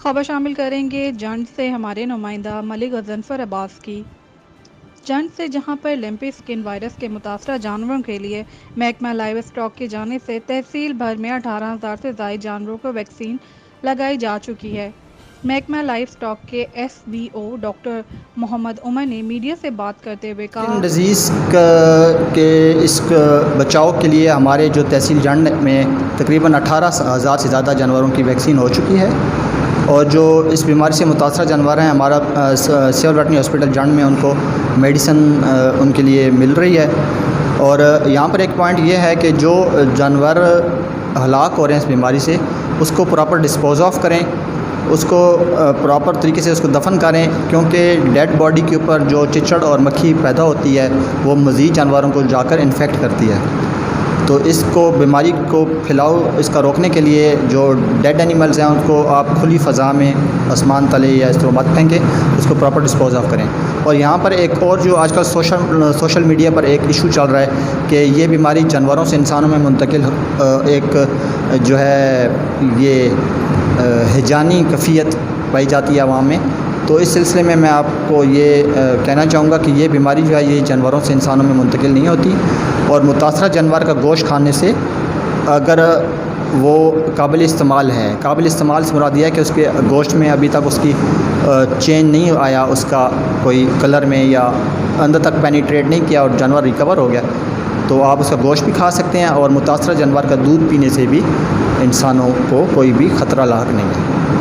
خبر شامل کریں گے جنڈ سے ہمارے نمائندہ ملک غضنفر عباس کی۔ جنڈ سے جہاں پر لمپی اسکن وائرس کے متاثرہ جانوروں کے لیے محکمہ لائیو اسٹاک کی جانب سے تحصیل بھر میں 18,000 سے زائد جانوروں کو ویکسین لگائی جا چکی ہے۔ محکمہ لائیو اسٹاک کے S B O doctor Muhammad Umar نے میڈیا سے بات کرتے ہوئے کہا ڈیزیز کے اس بچاؤ کے لیے ہمارے جو تحصیل جنڈ میں تقریباً 18,000 سے زیادہ جانوروں کی ویکسین ہو چکی ہے، اور جو اس بیماری سے متاثرہ جانور ہیں ہمارا سول ویٹنری ہاسپٹل جنڈ میں ان کو میڈیسن ان کے لیے مل رہی ہے۔ اور یہاں پر ایک پوائنٹ یہ ہے کہ جو جانور ہلاک ہو رہے ہیں اس بیماری سے، اس کو پراپر ڈسپوز آف کریں، اس کو پراپر طریقے سے اس کو دفن کریں، کیونکہ ڈیڈ باڈی کے اوپر جو چچڑ اور مکھی پیدا ہوتی ہے وہ مزید جانوروں کو جا کر انفیکٹ کرتی ہے۔ تو اس کو بیماری کو پھیلاؤ اس کا روکنے کے لیے جو ڈیڈ اینیملز ہیں ان کو آپ کھلی فضا میں آسمان تلے یا اس طرح مت پھینکیں، اس کو پراپر ڈسپوز آف کریں۔ اور یہاں پر ایک اور جو آج کل سوشل میڈیا پر ایک ایشو چل رہا ہے کہ یہ بیماری جانوروں سے انسانوں میں منتقل ایک جو ہے یہ ہیجانی کیفیت پائی جاتی ہے عوام میں، تو اس سلسلے میں میں آپ کو یہ کہنا چاہوں گا کہ یہ بیماری جو ہے یہ جانوروں سے انسانوں میں منتقل نہیں ہوتی، اور متاثرہ جانور کا گوشت کھانے سے اگر وہ قابل استعمال ہے، قابل استعمال سے مراد یہ ہے کہ اس کے گوشت میں ابھی تک اس کی چینج نہیں آیا، اس کا کوئی کلر میں یا اندر تک پینیٹریٹ نہیں کیا اور جانور ریکور ہو گیا، تو آپ اس کا گوشت بھی کھا سکتے ہیں، اور متاثرہ جانور کا دودھ پینے سے بھی انسانوں کو کوئی بھی خطرہ لاحق نہیں ہے۔